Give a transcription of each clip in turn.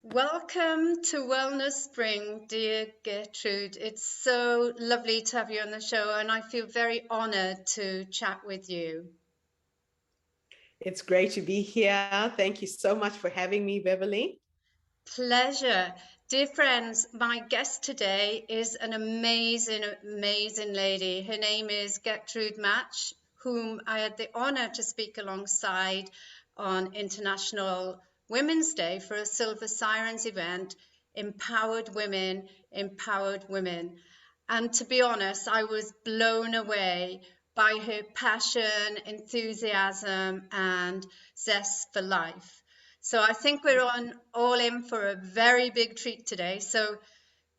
Welcome to Wellness Spring, dear Gertrude. It's so lovely to have you on the show, and I feel very honored to chat with you. It's great to be here. Thank you so much for having me, Beverly. Pleasure. Dear friends, my guest today is an amazing lady. Her name is Getrude Matshe, whom I had the honor to speak alongside on International Women's Day for a Silver Sirens event, Empowered Women, Empowered Women. And to be honest, I was blown away by her passion, enthusiasm, and zest for life. So I think we're all in for a very big treat today. So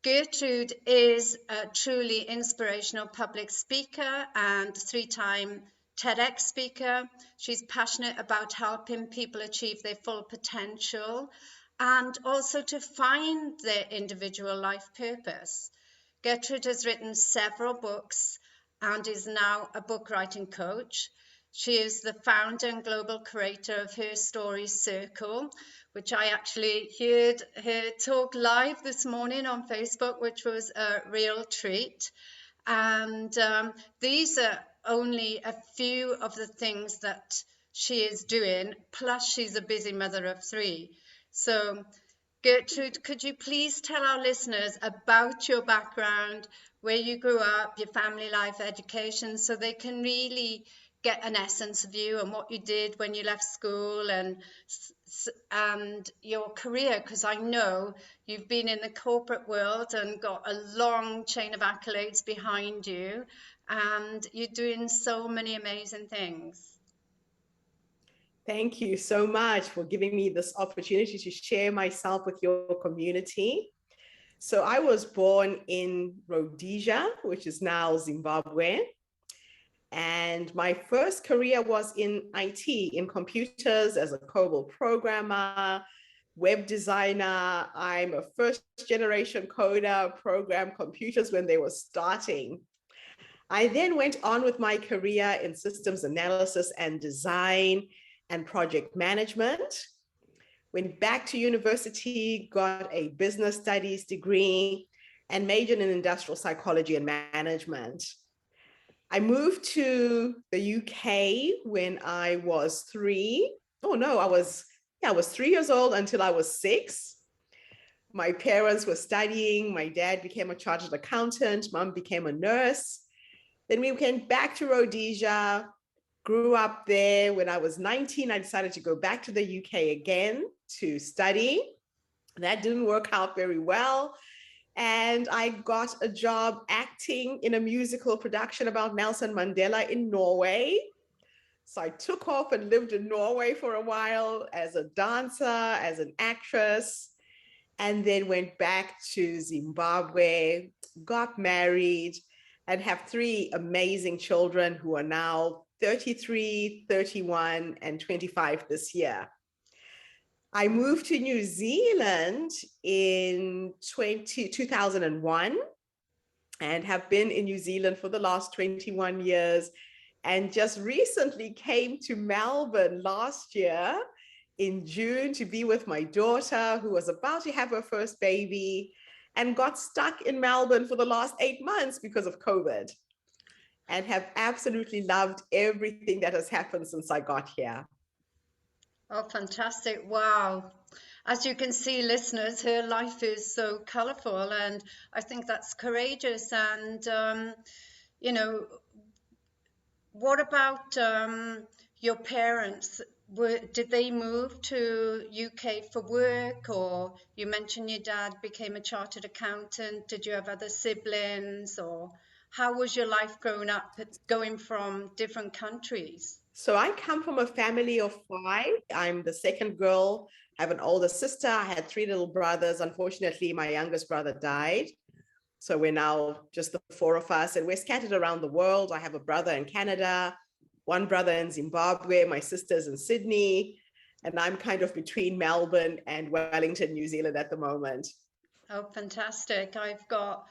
Gertrude is a truly inspirational public speaker and three-time TEDx speaker. She's passionate about helping people achieve their full potential and also to find their individual life purpose. Gertrude has written several books and is now a book writing coach. She is the founder and global creator of Her Story Circle, which I actually heard her talk live this morning on Facebook, which was a real treat. And these are only a few of the things that she is doing, plus she's a busy mother of three. So Gertrude, could you please tell our listeners about your background, where you grew up, your family life, education, so they can really get an essence of you and what you did when you left school and your career? Because I know you've been in the corporate world and got a long chain of accolades behind you, and you're doing so many amazing things. Thank you so much for giving me this opportunity to share myself with your community. So I was born in Rhodesia, which is now Zimbabwe. And my first career was in IT, in computers as a COBOL programmer, web designer. I'm a first generation coder, programmed computers when they were starting. I then went on with my career in systems analysis and design and project management. Went back to university, got a business studies degree, and majored in industrial psychology and management. I moved to the UK when I was three. Oh no, I was 3 years old until I was 6. My parents were studying. My dad became a chartered accountant. Mom became a nurse. Then we came back to Rhodesia, grew up there. When I was 19, I decided to go back to the UK again to study. That didn't work out very well. And I got a job acting in a musical production about Nelson Mandela in Norway. So I took off and lived in Norway for a while as a dancer, as an actress, and then went back to Zimbabwe, got married, and have 3 amazing children who are now 33, 31, and 25 this year. I moved to New Zealand in 2001 and have been in New Zealand for the last 21 years, and just recently came to Melbourne last year in June to be with my daughter, who was about to have her first baby and got stuck in Melbourne for the last 8 months because of COVID, and have absolutely loved everything that has happened since I got here. Oh, fantastic. Wow. As you can see, listeners, her life is so colorful, and I think that's courageous. And, you know, what about your parents? Did they move to UK for work, or you mentioned your dad became a chartered accountant? Did you have other siblings, or how was your life growing up, going from different countries? So I come from a family of 5. I'm the second girl. I have an older sister. I had 3 little brothers. Unfortunately, my youngest brother died. So we're now just the 4 of us, and we're scattered around the world. I have a brother in Canada, one brother in Zimbabwe, my sister's in Sydney, and I'm kind of between Melbourne and Wellington, New Zealand at the moment. Oh, fantastic. I've got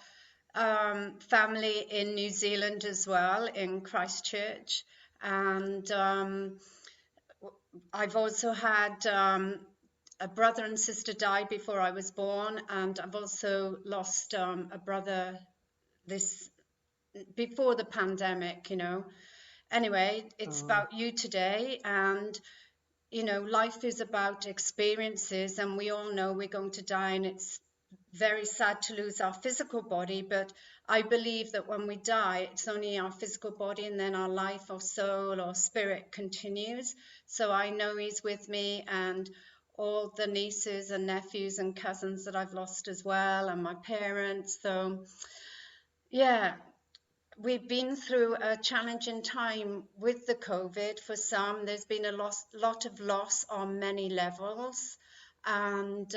family in New Zealand as well, in Christchurch. And I've also had a brother and sister died before I was born, and I've also lost a brother this before the pandemic, you know. Anyway, it's about you today, and you know, life is about experiences, and we all know we're going to die, and it's very sad to lose our physical body, but I believe that when we die, it's only our physical body, and then our life or soul or spirit continues. So I know he's with me, and all the nieces and nephews and cousins that I've lost as well, and my parents. So yeah, we've been through a challenging time with the COVID. For some, there's been a lot of loss on many levels. And,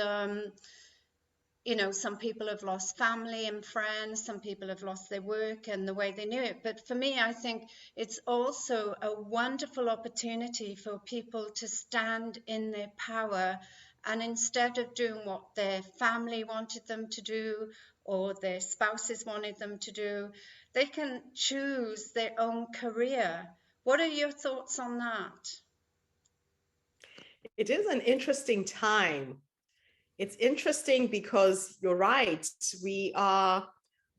you know, some people have lost family and friends, some people have lost their work and the way they knew it. But for me, I think it's also a wonderful opportunity for people to stand in their power, and instead of doing what their family wanted them to do or their spouses wanted them to do, they can choose their own career. What are your thoughts on that? It is an interesting time. It's interesting because you're right. We are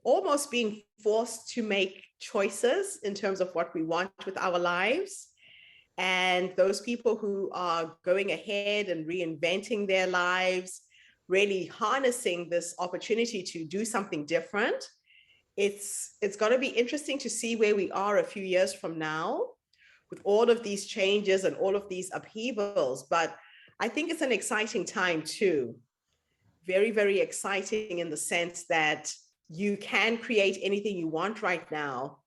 almost being forced to make choices in terms of what we want with our lives. And those people who are going ahead and reinventing their lives, really harnessing this opportunity to do something different. It's going to be interesting to see where we are a few years from now with all of these changes and all of these upheavals. But I think it's an exciting time too. Very, very exciting in the sense that you can create anything you want right now.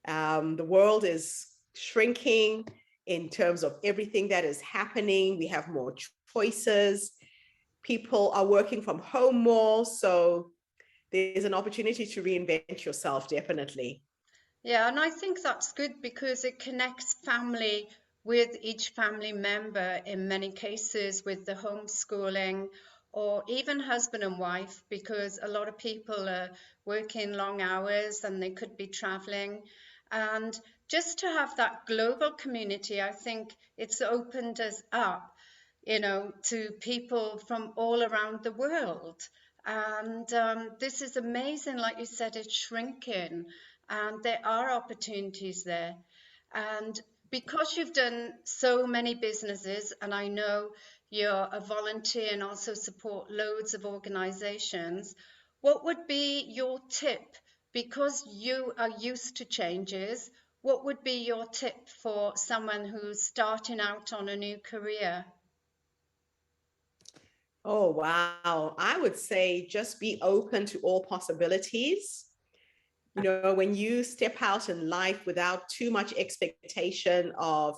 The world is shrinking in terms of everything that is happening. We have more choices. People are working from home more. So there's an opportunity to reinvent yourself, definitely. Yeah, and I think that's good because it connects family with each family member in many cases with the homeschooling, or even husband and wife, because a lot of people are working long hours and they could be traveling. And just to have that global community, I think it's opened us up, you know, to people from all around the world. And this is amazing. Like you said, it's shrinking, and there are opportunities there. And because you've done so many businesses, and I know you're a volunteer and also support loads of organizations, what would be your tip? Because you are used to changes, what would be your tip for someone who's starting out on a new career? Oh, wow. I would say just be open to all possibilities. You know, when you step out in life without too much expectation of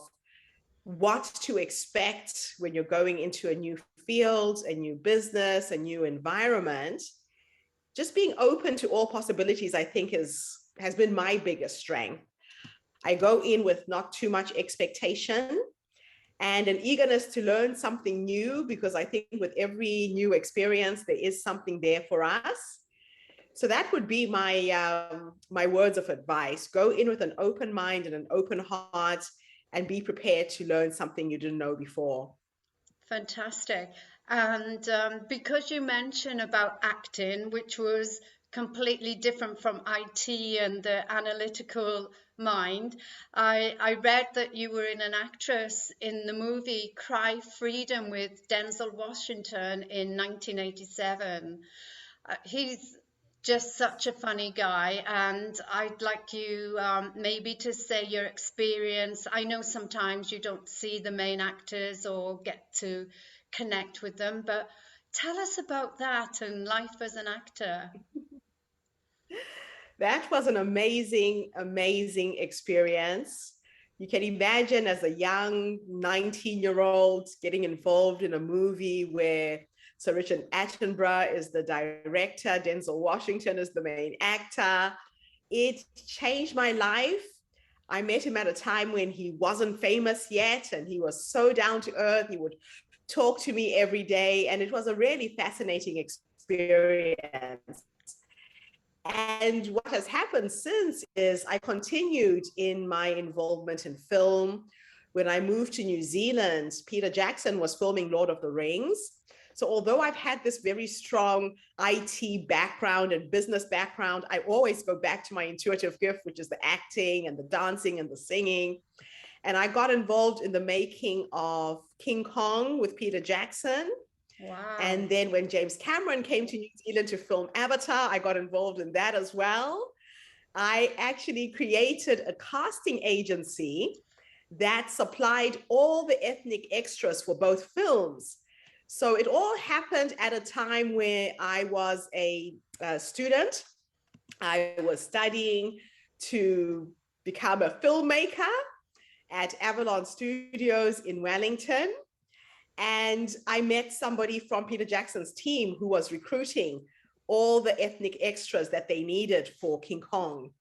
what to expect when you're going into a new field, a new business, a new environment, just being open to all possibilities, I think has been my biggest strength. I go in with not too much expectation and an eagerness to learn something new, because I think with every new experience, there is something there for us. So that would be my words of advice. Go in with an open mind and an open heart, and be prepared to learn something you didn't know before. Fantastic. And because you mentioned about acting, which was completely different from IT and the analytical mind, I read that you were in an actress in the movie Cry Freedom with Denzel Washington in 1987. He's just such a funny guy, and I'd like you maybe to say your experience. I know sometimes you don't see the main actors or get to connect with them, but tell us about that and life as an actor. That was an amazing, amazing experience. You can imagine as a young 19-year-old getting involved in a movie where Sir Richard Attenborough is the director, Denzel Washington is the main actor. It changed my life. I met him at a time when he wasn't famous yet, and he was so down to earth. He would talk to me every day, and it was a really fascinating experience. And what has happened since is I continued in my involvement in film, when I moved to New Zealand, Peter Jackson was filming Lord of the Rings. So although I've had this very strong IT background and business background, I always go back to my intuitive gift, which is the acting and the dancing and the singing. And I got involved in the making of King Kong with Peter Jackson. Wow. And then when James Cameron came to New Zealand to film Avatar, I got involved in that as well. I actually created a casting agency that supplied all the ethnic extras for both films. So it all happened at a time where I was a student. I was studying to become a filmmaker at Avalon Studios in Wellington. And I met somebody from Peter Jackson's team who was recruiting all the ethnic extras that they needed for King Kong.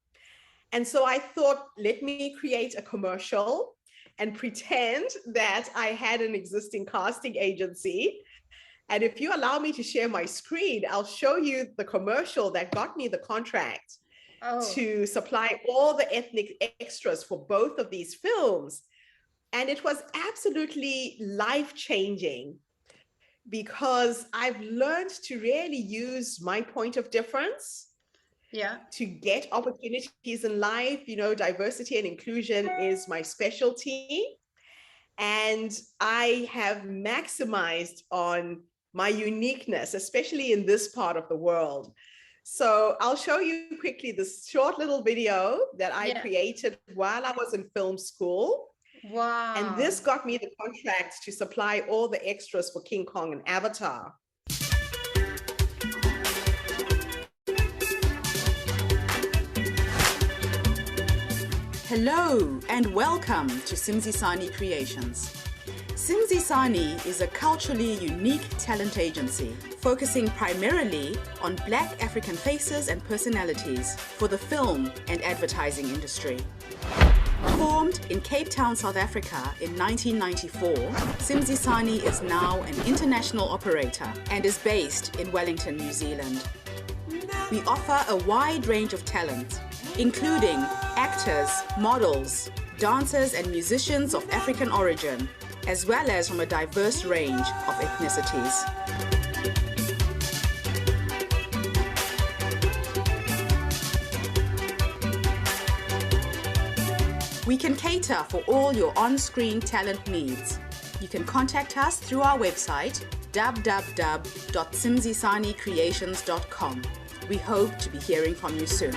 And so I thought, let me create a commercial and pretend that I had an existing casting agency. And if you allow me to share my screen, I'll show you the commercial that got me the contract to supply all the ethnic extras for both of these films. And it was absolutely life-changing because I've learned to really use my point of difference to get opportunities in life. You know, diversity and inclusion is my specialty. And I have maximized on my uniqueness, especially in this part of the world. So I'll show you quickly this short little video that I created while I was in film school. Wow. And this got me the contract to supply all the extras for King Kong and Avatar. Hello and welcome to Simzisani Creations. Simzisani is a culturally unique talent agency focusing primarily on Black African faces and personalities for the film and advertising industry. Formed in Cape Town, South Africa in 1994, Simzisani is now an international operator and is based in Wellington, New Zealand. We offer a wide range of talent, including actors, models, dancers and musicians of African origin, as well as from a diverse range of ethnicities. We can cater for all your on-screen talent needs. You can contact us through our website, www.simzisanicreations.com. We hope to be hearing from you soon.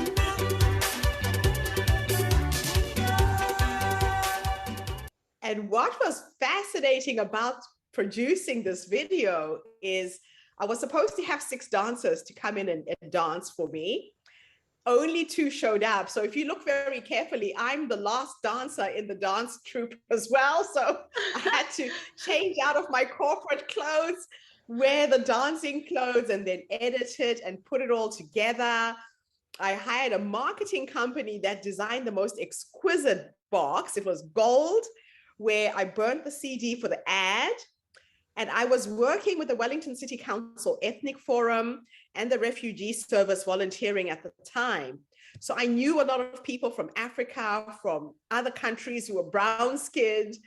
And what was fascinating about producing this video is I was supposed to have 6 dancers to come in and dance for me. Only 2 showed up. So if you look very carefully, I'm the last dancer in the dance troupe as well. So I had to change out of my corporate clothes, wear the dancing clothes, and then edit it and put it all together. I hired a marketing company that designed the most exquisite box. It was gold, where I burnt the CD for the ad. And I was working with the Wellington City Council Ethnic Forum and the Refugee Service volunteering at the time. So I knew a lot of people from Africa, from other countries who were brown-skinned.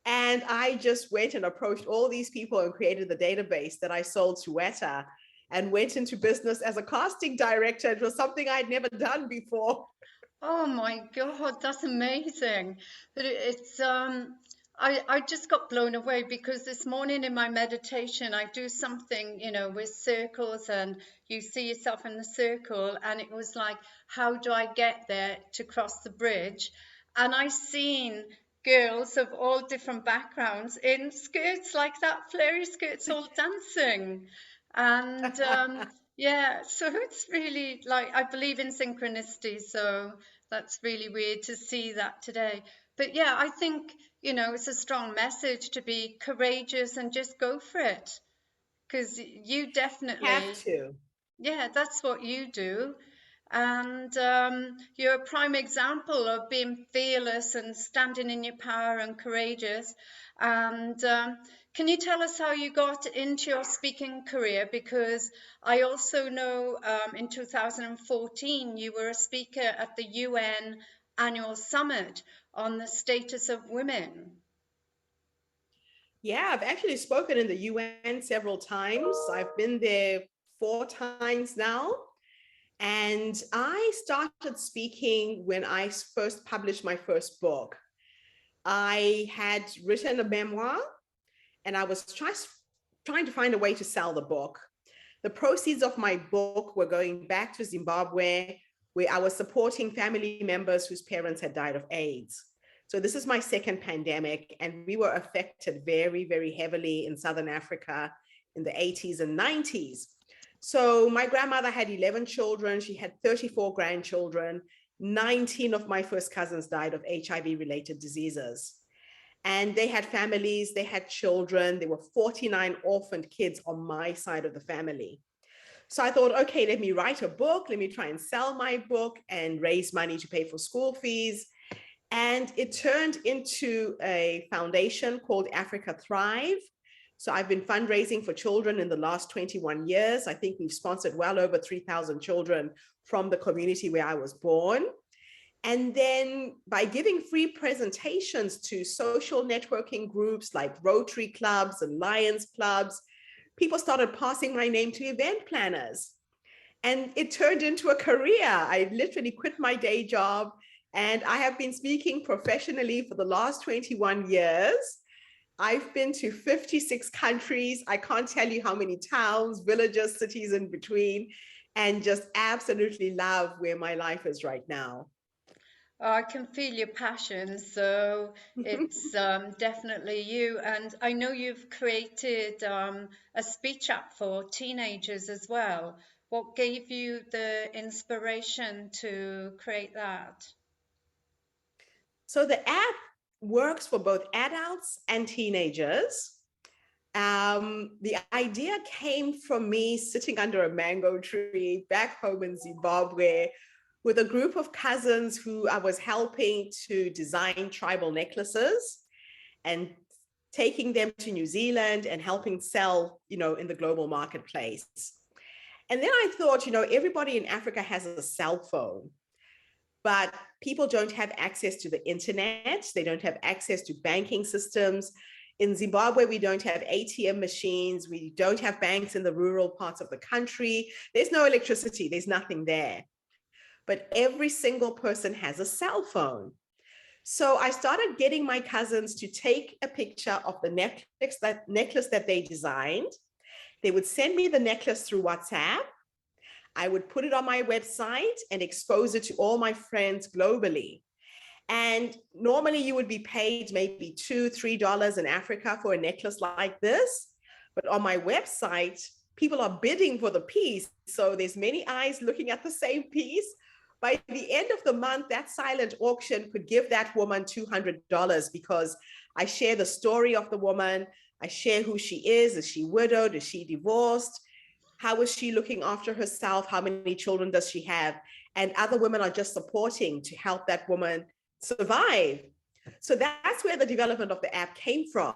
And I just went and approached all these people and created the database that I sold to Weta and went into business as a casting director. It was something I'd never done before. Oh my God, that's amazing. But I just got blown away because this morning in my meditation, I do something, you know, with circles and you see yourself in the circle. And it was like, how do I get there to cross the bridge? And I seen girls of all different backgrounds in skirts like that, flary skirts, all dancing. And yeah, so it's really like, I believe in synchronicity, so that's really weird to see that today. But yeah, I think, you know, it's a strong message to be courageous and just go for it, because you definitely have to. Yeah, that's what you do. And you're a prime example of being fearless and standing in your power and courageous. And can you tell us how you got into your speaking career? Because I also know in 2014 you were a speaker at the UN Annual Summit on the status of women. Yeah, I've actually spoken in the UN several times. I've been there 4 times now. And I started speaking when I first published my first book. I had written a memoir and I was trying to find a way to sell the book. The proceeds of my book were going back to Zimbabwe, where I was supporting family members whose parents had died of AIDS. So this is my second pandemic, and we were affected very, very heavily in Southern Africa in the 80s and 90s. So my grandmother had 11 children. She had 34 grandchildren. 19 of my first cousins died of HIV-related diseases. And they had families, they had children. There were 49 orphaned kids on my side of the family. So I thought, okay, let me write a book. Let me try and sell my book and raise money to pay for school fees. And it turned into a foundation called Africa Thrive. So I've been fundraising for children in the last 21 years. I think we've sponsored well over 3,000 children from the community where I was born. And then by giving free presentations to social networking groups like Rotary clubs and Lions clubs, people started passing my name to event planners. And it turned into a career. I literally quit my day job and I have been speaking professionally for the last 21 years. I've been to 56 countries. I can't tell you how many towns, villages, cities in between, and just absolutely love where my life is right now. Oh, I can feel your passion, so it's definitely you. And I know you've created a speech app for teenagers as well. What gave you the inspiration to create that? So the app works for both adults and teenagers. The idea came from me sitting under a mango tree back home in Zimbabwe with a group of cousins who I was helping to design tribal necklaces and taking them to New Zealand and helping sell, in the global marketplace. And then I thought, everybody in Africa has a cell phone, but people don't have access to the internet. They don't have access to banking systems. In Zimbabwe, we don't have ATM machines. We don't have banks in the rural parts of the country. There's no electricity. There's nothing there. But every single person has a cell phone. So I started getting my cousins to take a picture of the necklace that they designed. They would send me the necklace through WhatsApp. I would put it on my website and expose it to all my friends globally. And normally you would be paid maybe $2, $3 in Africa for a necklace like this. But on my website, people are bidding for the piece. So there's many eyes looking at the same piece. By the end of the month, that silent auction could give that woman $200 because I share the story of the woman. I share who she is. Is she widowed? Is she divorced? How is she looking after herself? How many children does she have? And other women are just supporting to help that woman survive. So that's where the development of the app came from.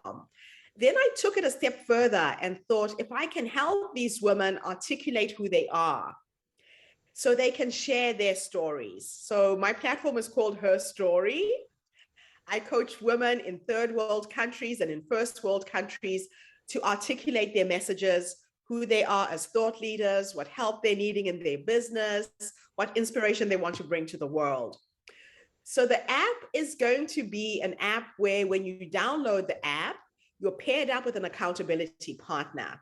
Then I took it a step further and thought, if I can help these women articulate who they are, so they can share their stories. So my platform is called Her Story. I coach women in third world countries and in first world countries to articulate their messages, who they are as thought leaders, what help they're needing in their business, what inspiration they want to bring to the world. So the app is going to be an app where when you download the app, you're paired up with an accountability partner.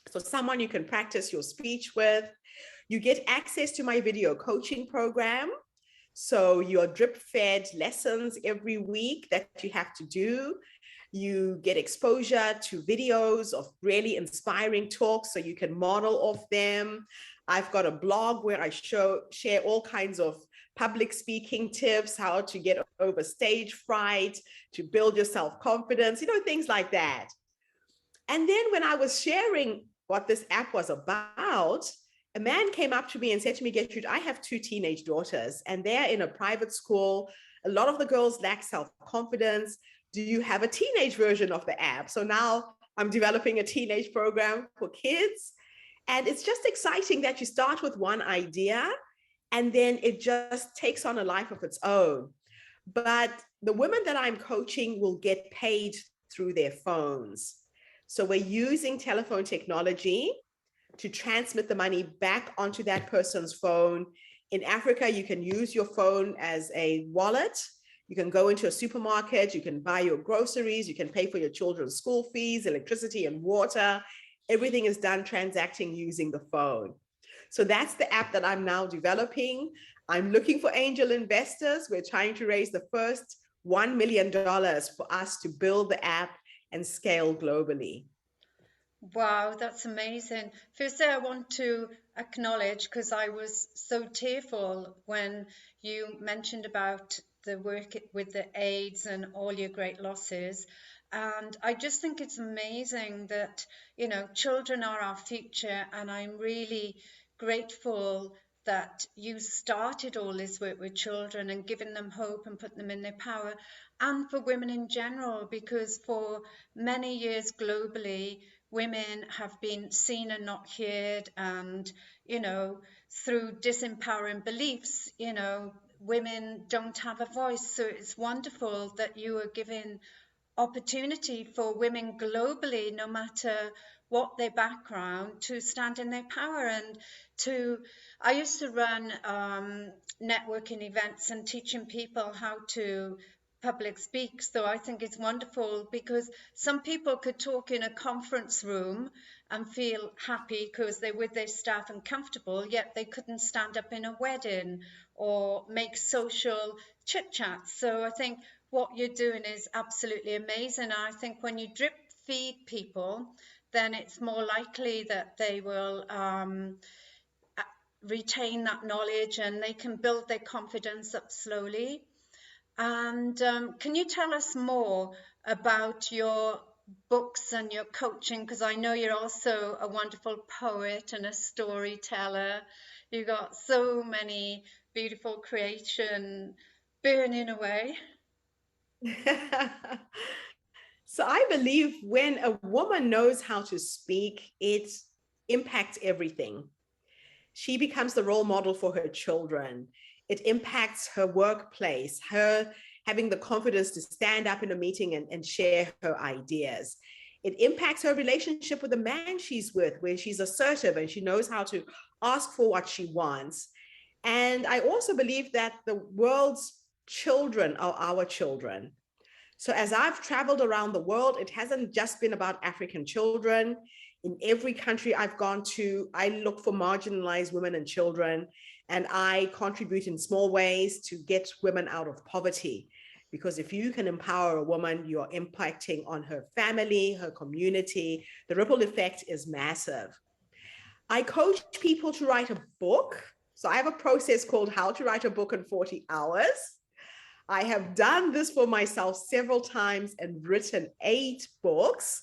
So someone you can practice your speech with. You get access to my video coaching program. So you're drip fed lessons every week that you have to do. You get exposure to videos of really inspiring talks so you can model off them. I've got a blog where I share all kinds of public speaking tips, how to get over stage fright, to build your self-confidence, things like that. And then when I was sharing what this app was about, a man came up to me and said to me, Getrude, I have 2 teenage daughters and they're in a private school. A lot of the girls lack self-confidence. Do you have a teenage version of the app? So now I'm developing a teenage program for kids. And it's just exciting that you start with one idea and then it just takes on a life of its own. But the women that I'm coaching will get paid through their phones. So we're using telephone technology to transmit the money back onto that person's phone. In Africa, you can use your phone as a wallet. You can go into a supermarket, you can buy your groceries, you can pay for your children's school fees, electricity and water. Everything is done transacting using the phone. So that's the app that I'm now developing. I'm looking for angel investors. We're trying to raise the first $1 million for us to build the app and scale globally. Wow, that's amazing. Firstly, I want to acknowledge, because I was so tearful when you mentioned about the work with the AIDS and all your great losses. And I just think it's amazing that, you know, children are our future. And I'm really grateful that you started all this work with children and giving them hope and putting them in their power, and for women in general, because for many years globally, women have been seen and not heard, and, you know, through disempowering beliefs, you know, women don't have a voice. So it's wonderful that you are giving opportunity for women globally, no matter what their background, to stand in their power. And to, I used to run networking events and teaching people how to public speak. So I think it's wonderful, because some people could talk in a conference room and feel happy because they're with their staff and comfortable, yet they couldn't stand up in a wedding or make social chit chats. So I think what you're doing is absolutely amazing. I think when you drip feed people, then it's more likely that they will retain that knowledge and they can build their confidence up slowly. And can you tell us more about your books and your coaching? Because I know you're also a wonderful poet and a storyteller. You've got so many beautiful creation burning away. So I believe when a woman knows how to speak, it impacts everything. She becomes the role model for her children. It impacts her workplace, her having the confidence to stand up in a meeting and share her ideas. It impacts her relationship with the man she's with, where she's assertive and she knows how to ask for what she wants. And I also believe that the world's children are our children. So as I've traveled around the world, it hasn't just been about African children. In every country I've gone to, I look for marginalized women and children, and I contribute in small ways to get women out of poverty. Because if you can empower a woman, you're impacting on her family, her community. The ripple effect is massive. I coach people to write a book. So I have a process called How to Write a Book in 40 Hours. I have done this for myself several times and written 8 books,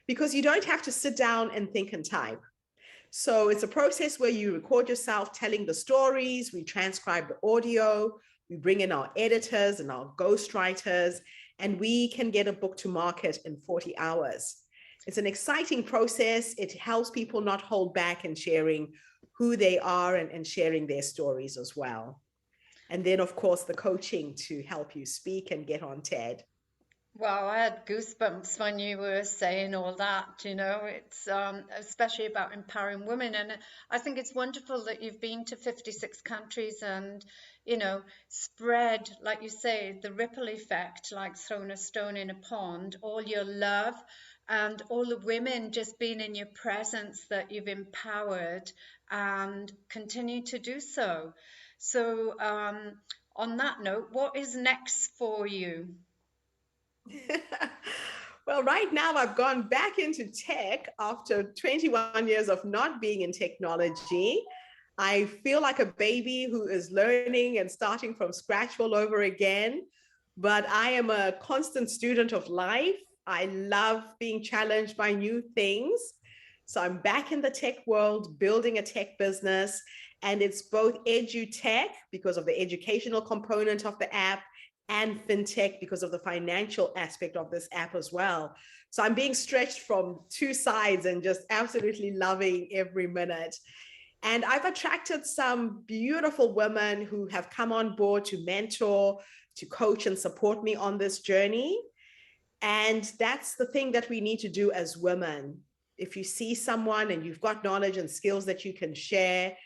because you don't have to sit down and think and type. So it's a process where you record yourself telling the stories, we transcribe the audio, we bring in our editors and our ghostwriters, and we can get a book to market in 40 hours. It's an exciting process. It helps people not hold back in sharing who they are and sharing their stories as well. And then, of course, the coaching to help you speak and get on TED. Wow, I had goosebumps when you were saying all that, you know, it's especially about empowering women. And I think it's wonderful that you've been to 56 countries and, you know, spread, like you say, the ripple effect, like throwing a stone in a pond, all your love and all the women just being in your presence that you've empowered and continue to do so. So on that note, what is next for you? Well, right now I've gone back into tech after 21 years of not being in technology. I feel like a baby who is learning and starting from scratch all over again, but I am a constant student of life. I love being challenged by new things. So I'm back in the tech world, building a tech business, and it's both edu-tech because of the educational component of the app, and fintech because of the financial aspect of this app as well. So I'm being stretched from 2 sides and just absolutely loving every minute. And I've attracted some beautiful women who have come on board to mentor, to coach and support me on this journey. And that's the thing that we need to do as women. If you see someone and you've got knowledge and skills that you can share,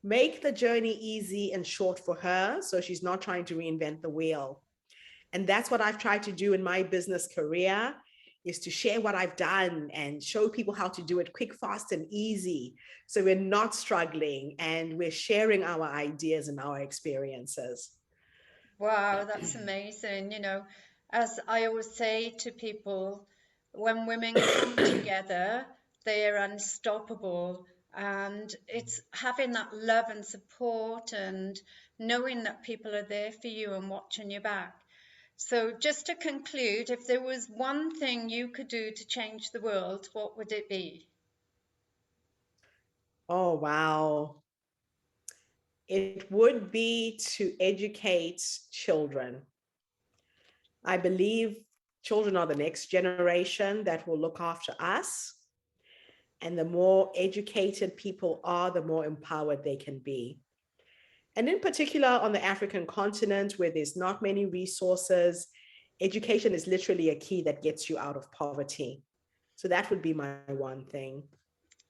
make the journey easy and short for her so she's not trying to reinvent the wheel. And that's what I've tried to do in my business career, is to share what I've done and show people how to do it quick, fast, and easy. So we're not struggling and we're sharing our ideas and our experiences. Wow, that's amazing. You know, as I always say to people, when women come together, they are unstoppable. And it's having that love and support and knowing that people are there for you and watching your back. So, just to conclude, if there was one thing you could do to change the world, what would it be? Oh, wow. It would be to educate children. I believe children are the next generation that will look after us. And the more educated people are, the more empowered they can be. And in particular, on the African continent, where there's not many resources, education is literally a key that gets you out of poverty. So that would be my one thing.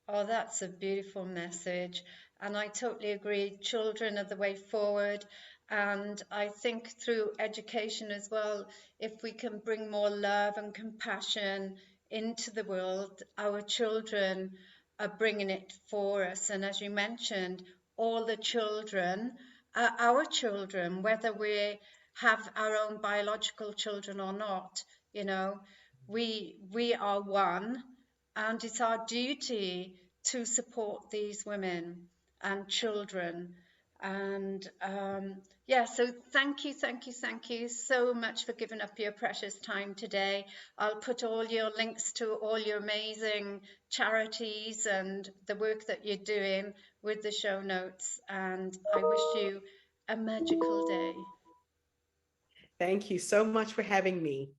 Oh, that's a beautiful message. And I totally agree. Children are the way forward. And I think through education as well, if we can bring more love and compassion into the world, our children are bringing it for us. And as you mentioned, all the children are our children, whether we have our own biological children or not. You know, we are one, and it's our duty to support these women and children. And yeah, so thank you so much for giving up your precious time today. I'll put all your links to all your amazing charities and the work that you're doing with the show notes. And I wish you a magical day. Thank you so much for having me.